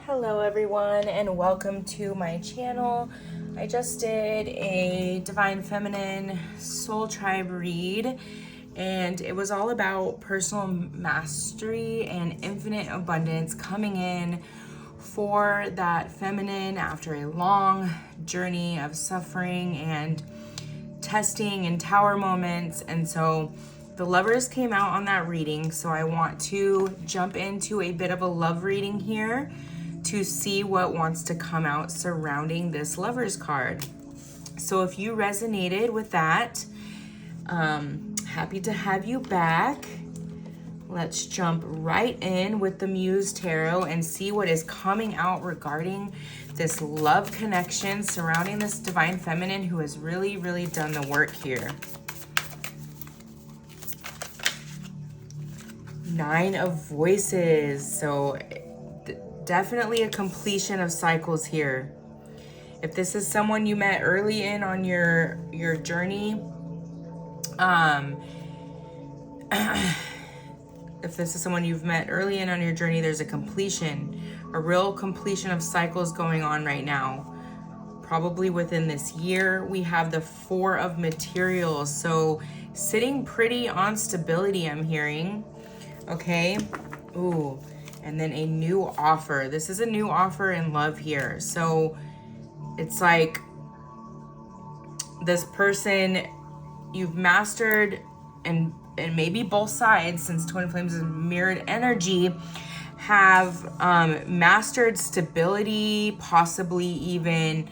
Hello everyone and welcome to my channel. I just did a Divine Feminine Soul Tribe read and it was all about personal mastery and infinite abundance coming in for that feminine after a long journey of suffering and testing and tower moments. And so the lovers came out on that reading, so I want to jump into a bit of a love reading here to see what wants to come out surrounding this lovers card. So if you resonated with that, happy to have you back. Let's jump right in with the Muse Tarot and see what is coming out regarding this love connection surrounding this Divine Feminine who has really done the work here. Nine of Voices. So definitely a completion of cycles here. If this is someone you met early in on your journey, if this is someone you've met early in on your journey, there's a completion, a real completion of cycles going on right now. Probably within this year. We have the Four of Materials, so sitting pretty on stability, I'm hearing. Okay. Ooh, and then a new offer. This is a new offer in love here. So it's like this person you've mastered, and maybe both sides, since Twin Flames is mirrored energy, have mastered stability, possibly even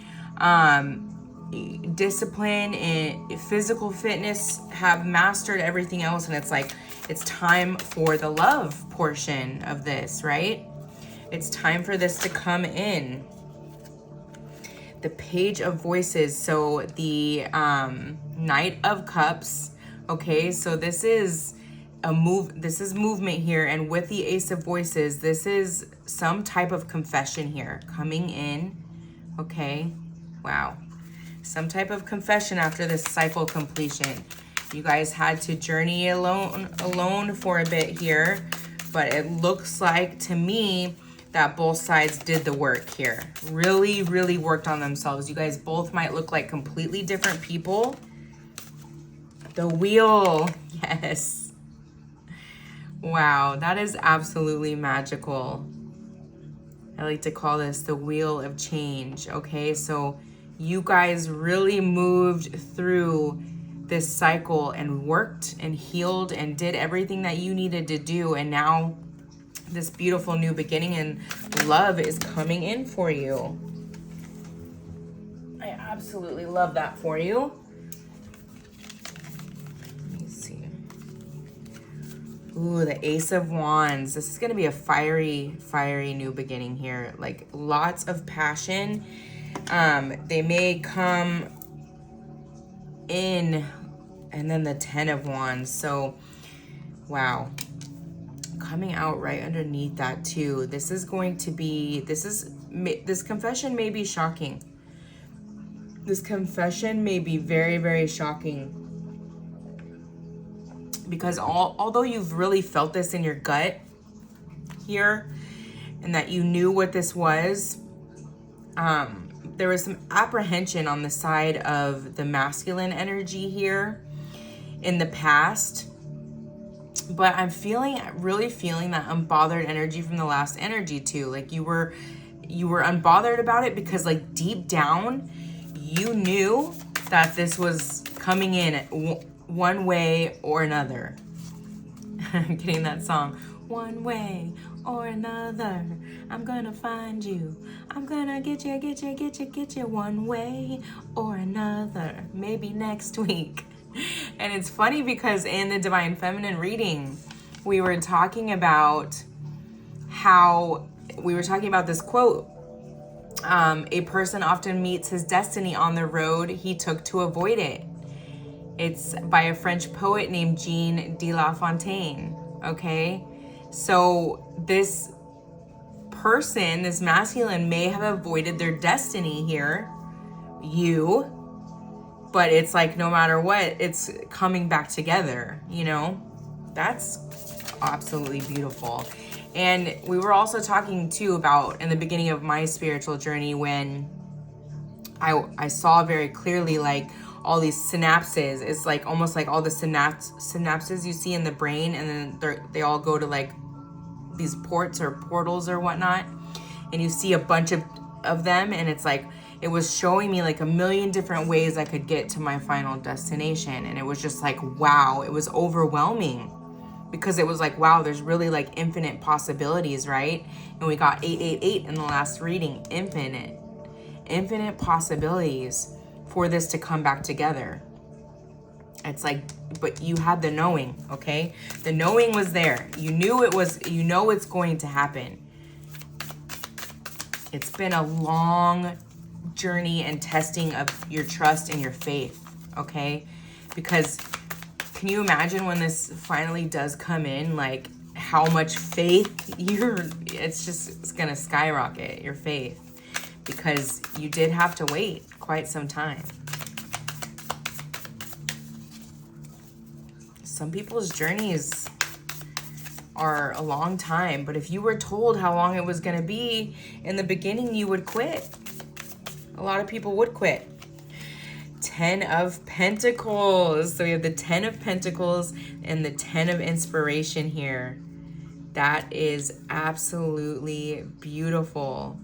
discipline and physical fitness, have mastered everything else, and it's like it's time for the love portion of this, right? It's time for this to come in. The Page of Voices, so the Knight of Cups. Okay, so this is movement here, and with the Ace of Voices, this is some type of confession here coming in. Okay, wow, some type of confession after this cycle completion. You guys had to journey alone for a bit here, but it looks like to me that both sides did the work here. Really worked on themselves. You guys both might look like completely different people. The Wheel, yes. Wow, that is absolutely magical. I like to call this the Wheel of Change. Okay, so you guys really moved through this cycle and worked and healed and did everything that you needed to do, and now this beautiful new beginning and love is coming in for you. I absolutely love that for you. Let me see. Ooh, the Ace of Wands. This is going to be a fiery new beginning here. Like lots of passion. They may come in, and then the Ten of Wands. So, wow. Coming out right underneath that too. This is going to be, this confession may be shocking. This confession may be very shocking. Because although you've really felt this in your gut here, and that you knew what this was, there was some apprehension on the side of the masculine energy here in the past. But I'm really feeling that unbothered energy from the last energy too. Like you were unbothered about it because like deep down, you knew that this was coming in one way or another. I'm getting that song. One way or another, I'm gonna find you. I'm gonna get you one way or another. Maybe next week. And it's funny because in the Divine Feminine reading, we were talking about this quote. A person often meets his destiny on the road he took to avoid it. It's by a French poet named Jean de La Fontaine. Okay, so this person, this masculine, may have avoided their destiny here, but it's like no matter what, it's coming back together, you know? That's absolutely beautiful. And we were also talking too about in the beginning of my spiritual journey when I saw very clearly like all these synapses. It's like almost like all the synapses you see in the brain, and then they all go to like these ports or portals or whatnot, and you see a bunch of them, and it's like it was showing me like a million different ways I could get to my final destination. And it was just like, wow, it was overwhelming, because it was like, wow, there's really like infinite possibilities, right? And we got 888 in the last reading. Infinite possibilities for this to come back together. It's like, but you had the knowing, okay? The knowing was there. You knew it was, you know it's going to happen. It's been a long journey and testing of your trust and your faith, okay? Because can you imagine when this finally does come in, like how much faith it's gonna skyrocket, your faith, because you did have to wait quite some time. Some people's journeys are a long time, but if you were told how long it was gonna be in the beginning, you would quit. A lot of people would quit. 10 of Pentacles. So we have the 10 of Pentacles and the 10 of Inspiration here. That is absolutely beautiful.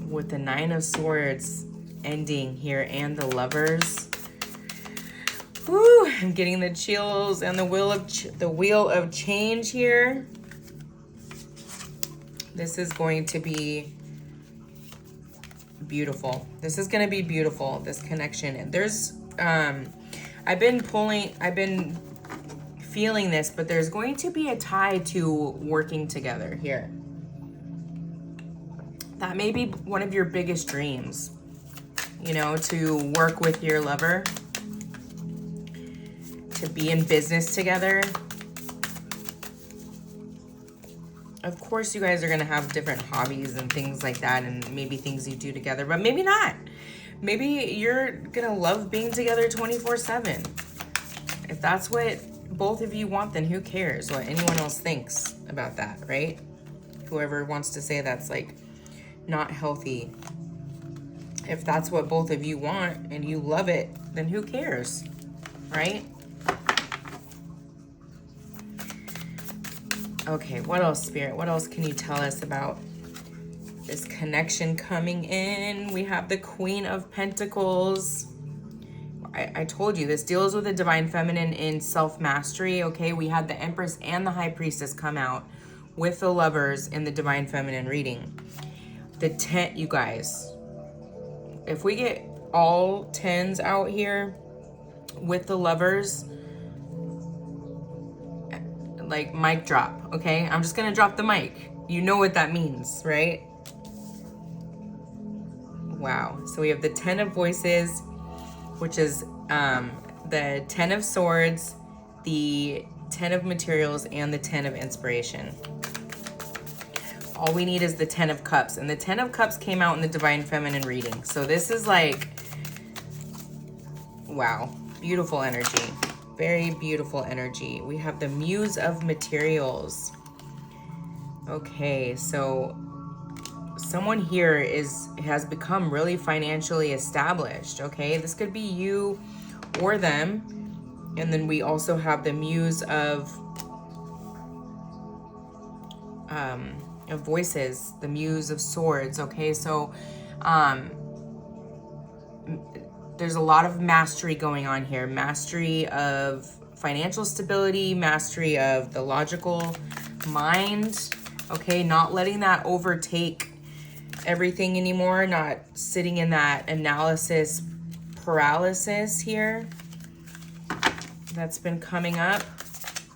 With the 9 of Swords ending here and the Lovers. Woo, I'm getting the chills, and the wheel of change here. This is going to be beautiful. This is going to be beautiful, this connection. And there's I've been feeling this, but there's going to be a tie to working together here. That may be one of your biggest dreams, you know, to work with your lover, to be in business together. Of course, you guys are going to have different hobbies and things like that, and maybe things you do together, but maybe not. Maybe you're going to love being together 24/7. If that's what both of you want, then who cares what anyone else thinks about that, right? Whoever wants to say that's like not healthy. If that's what both of you want and you love it, then who cares, right? Okay, what else, Spirit? What else can you tell us about this connection coming in? We have the Queen of Pentacles. I told you, this deals with the Divine Feminine in self-mastery, okay? We had the Empress and the High Priestess come out with the Lovers in the Divine Feminine reading. The 10, you guys, if we get all 10s out here with the Lovers, like mic drop, okay? I'm just gonna drop the mic. You know what that means, right? Wow. So we have the 10 of Voices, which is the 10 of Swords, the 10 of Materials, and the 10 of Inspiration. All we need is the 10 of Cups, and the 10 of Cups came out in the Divine Feminine reading. So this is like, wow, beautiful energy. Very beautiful energy. We have the Muse of Materials. Okay, so someone here has become really financially established, okay? This could be you or them. And then we also have the Muse of Voices, the Muse of Swords, okay? So there's a lot of mastery going on here. Mastery of financial stability, mastery of the logical mind, okay? Not letting that overtake everything anymore, not sitting in that analysis paralysis here that's been coming up.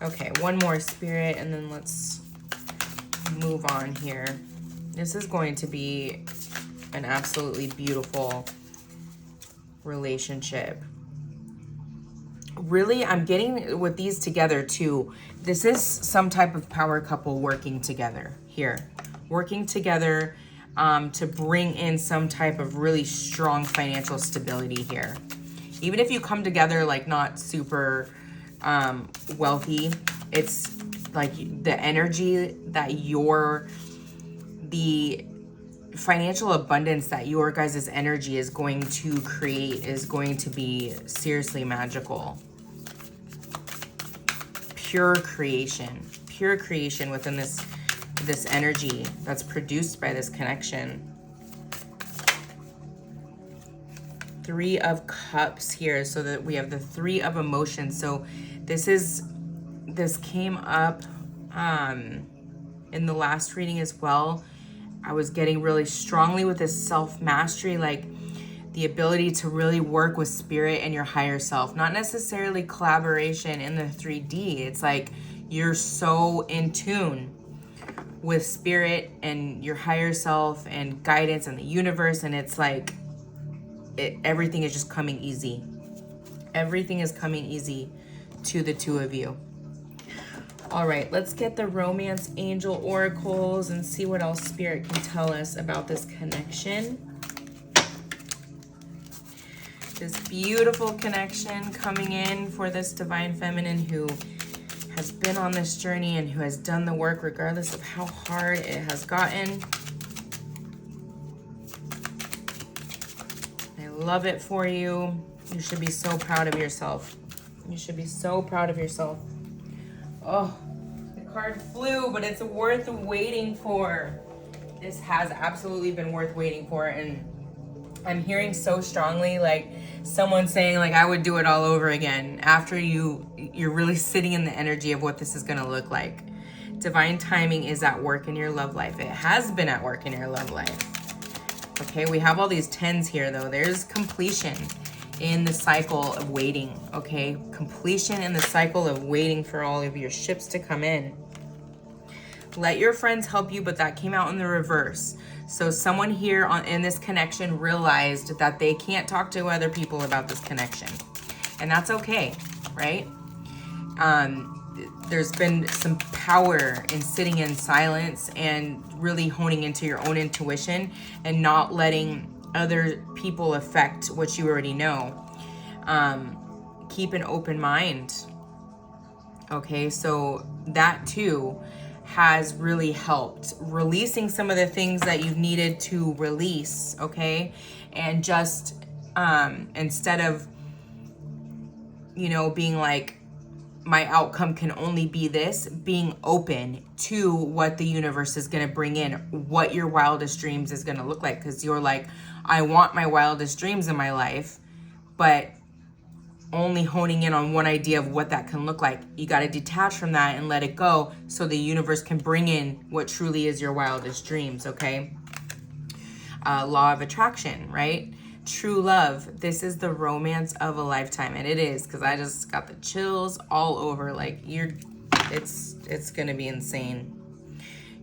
Okay, one more, Spirit, and then let's move on here. This is going to be an absolutely beautiful relationship. Really, I'm getting with these together too. This is some type of power couple working together here. Working together to bring in some type of really strong financial stability here. Even if you come together like not super wealthy, it's like the energy that the financial abundance that your guys' energy is going to create is going to be seriously magical. Pure creation within this energy that's produced by this connection. 3 of Cups here, so that we have the 3 of Emotions. So this came up in the last reading as well. I was getting really strongly with this self-mastery, like the ability to really work with spirit and your higher self, not necessarily collaboration in the 3D. It's like you're so in tune with spirit and your higher self and guidance and the universe, and it's like everything is just coming easy. Everything is coming easy to the 2 of you. All right, let's get the Romance Angel Oracles and see what else Spirit can tell us about this connection. This beautiful connection coming in for this Divine Feminine who has been on this journey and who has done the work regardless of how hard it has gotten. I love it for you. You should be so proud of yourself. You should be so proud of yourself. Oh, the card flew, but it's worth waiting for. This has absolutely been worth waiting for, and I'm hearing so strongly, like someone saying, like, I would do it all over again after you're really sitting in the energy of what this is going to look like. Divine timing is at work in your love life. It has been at work in your love life. Okay, we have all these 10s here, though. There's completion in the cycle of waiting, okay? Completion in the cycle of waiting for all of your ships to come in. Let your friends help you, but that came out in the reverse. So someone here in this connection realized that they can't talk to other people about this connection. And that's okay, right? There's been some power in sitting in silence and really honing into your own intuition and not letting other people affect what you already know. Keep an open mind. Okay, so that too has really helped releasing some of the things that you needed to release, okay? And just instead of, being like, my outcome can only be this, being open to what the universe is going to bring in, what your wildest dreams is going to look like. Because you're like, I want my wildest dreams in my life, but only honing in on one idea of what that can look like. You got to detach from that and let it go so the universe can bring in what truly is your wildest dreams, okay? Law of attraction, right? True love. This is the romance of a lifetime, and it is, because I just got the chills all over. Like, it's gonna be insane.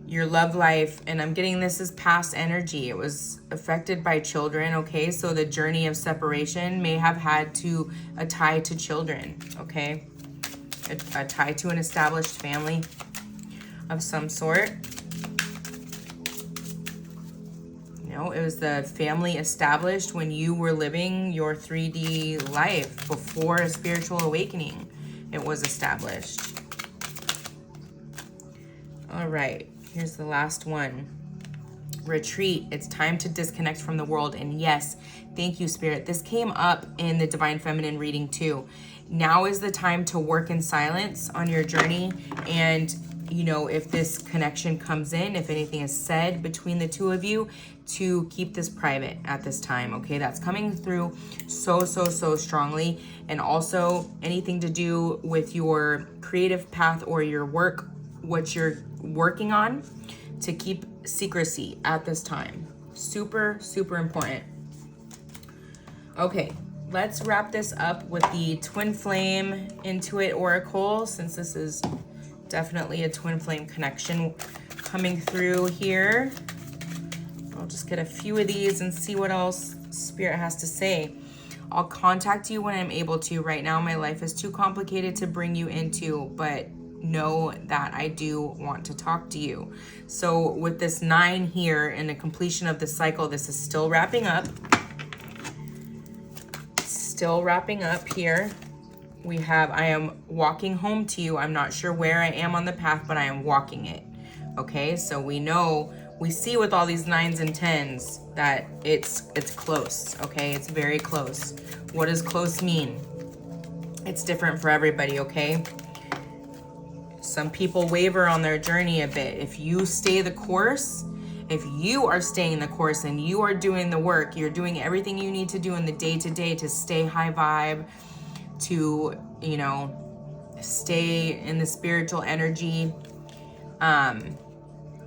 Your love life, and I'm getting this as past energy. It was affected by children, okay? So the journey of separation may have had a tie to children, okay? A tie to an established family of some sort. It was the family established when you were living your 3D life before a spiritual awakening. It was established. All right, here's the last one. Retreat. It's time to disconnect from the world. And yes, thank you, Spirit. This came up in the Divine Feminine reading too. Now is the time to work in silence on your journey. And if this connection comes in, if anything is said between the 2 of you, to keep this private at this time, okay? That's coming through so strongly. And also anything to do with your creative path or your work, what you're working on, to keep secrecy at this time. Super important. Okay, let's wrap this up with the Twin Flame Intuit Oracle, since this is definitely a twin flame connection coming through here. I'll just get a few of these and see what else Spirit has to say. I'll contact you when I'm able to. Right now, my life is too complicated to bring you into, but know that I do want to talk to you. So with this 9 here and the completion of the cycle, this is still wrapping up. Still wrapping up here. We have, I am walking home to you. I'm not sure where I am on the path, but I am walking it. Okay, so we know, we see with all these 9s and 10s that it's close. Okay, it's very close. What does close mean? It's different for everybody, okay? Some people waver on their journey a bit. If you stay the course, if you are staying the course and you are doing the work, you're doing everything you need to do in the day-to-day to stay high vibe, to, you know, stay in the spiritual energy,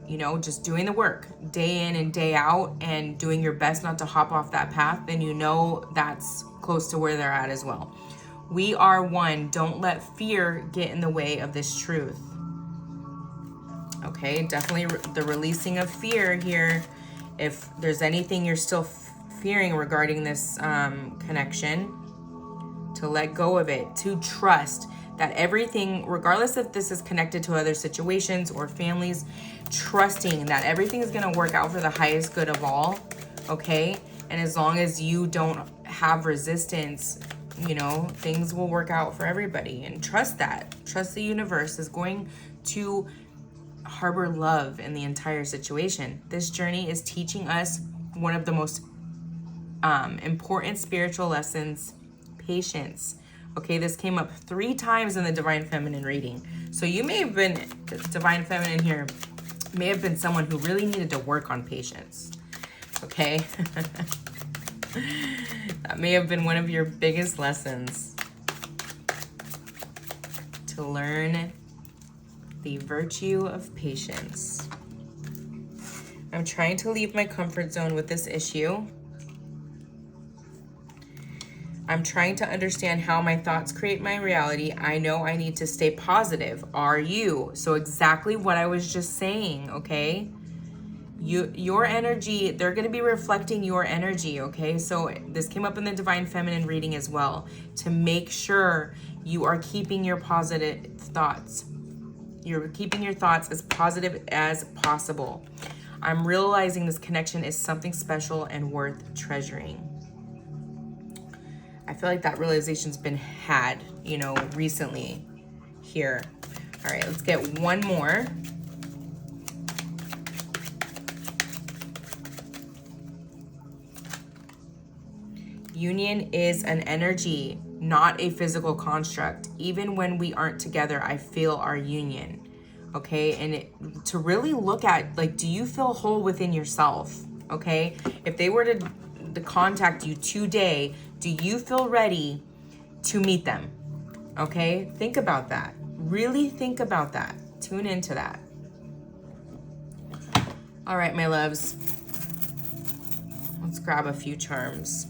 you know, just doing the work day in and day out and doing your best not to hop off that path, then you know that's close to where they're at as well. We are one. Don't let fear get in the way of this truth. Okay, definitely the releasing of fear here. If there's anything you're still fearing regarding this connection, to let go of it, to trust that everything, regardless if this is connected to other situations or families, trusting that everything is going to work out for the highest good of all, okay? And as long as you don't have resistance, you know, things will work out for everybody. And trust that. Trust the universe is going to harbor love in the entire situation. This journey is teaching us one of the most important spiritual lessons: patience. Okay, this came up 3 times in the Divine Feminine reading. So you may have been, Divine Feminine here, may have been someone who really needed to work on patience. Okay? That may have been one of your biggest lessons. To learn the virtue of patience. I'm trying to leave my comfort zone with this issue. I'm trying to understand how my thoughts create my reality. I know I need to stay positive. Are you? So exactly what I was just saying, okay? Your energy, they're going to be reflecting your energy, okay? So this came up in the Divine Feminine reading as well, to make sure you are keeping your positive thoughts. You're keeping your thoughts as positive as possible. I'm realizing this connection is something special and worth treasuring. I feel like that realization's been had, you know, recently here. All right, let's get one more. Union is an energy, not a physical construct. Even when we aren't together, I feel our union. Okay, and to really look at, like, do you feel whole within yourself? Okay, if they were to contact you today, do you feel ready to meet them? Okay, think about that. Really think about that. Tune into that. All right, my loves. Let's grab a few charms.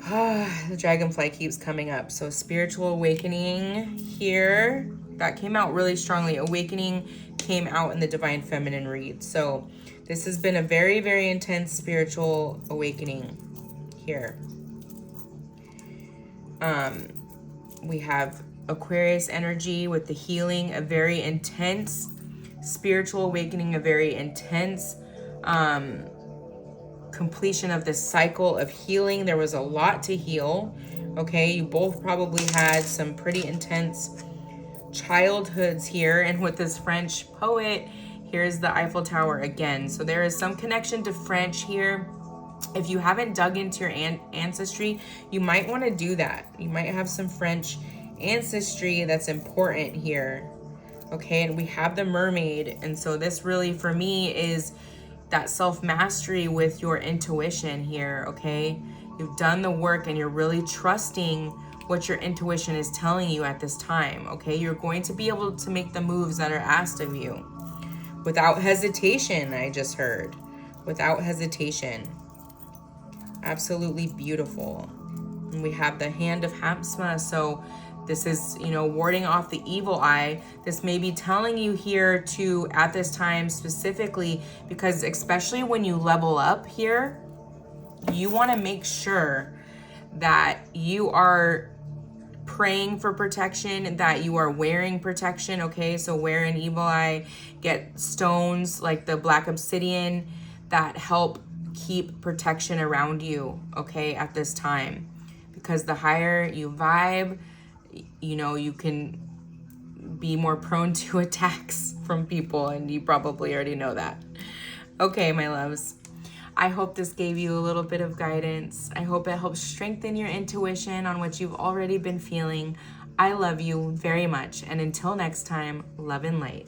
The dragonfly keeps coming up. So spiritual awakening here. That came out really strongly. Awakening came out in the Divine Feminine read. So this has been a very, very intense spiritual awakening here. We have Aquarius energy with the healing, a very intense spiritual awakening, a very intense completion of this cycle of healing. There was a lot to heal. Okay, you both probably had some pretty intense childhoods here. And with this French poet, here's the Eiffel Tower again. So there is some connection to French here. If you haven't dug into your ancestry, you might want to do that. You might have some French ancestry that's important here. Okay, and we have the mermaid. And so this really, for me, is that self-mastery with your intuition here, okay? You've done the work and you're really trusting what your intuition is telling you at this time, okay? You're going to be able to make the moves that are asked of you without hesitation, I just heard. Without hesitation. Absolutely beautiful. And we have the hand of Hapsma, so this is, you know, warding off the evil eye. This may be telling you here to, at this time specifically, because especially when you level up here, you want to make sure that you are praying for protection, that you are wearing protection, okay? So wear an evil eye, get stones like the black obsidian that help keep protection around you, okay, at this time. because the higher you vibe, you know, you can be more prone to attacks from people, and you probably already know that. Okay, my loves. I hope this gave you a little bit of guidance. I hope it helps strengthen your intuition on what you've already been feeling. I love you very much. And until next time, love and light.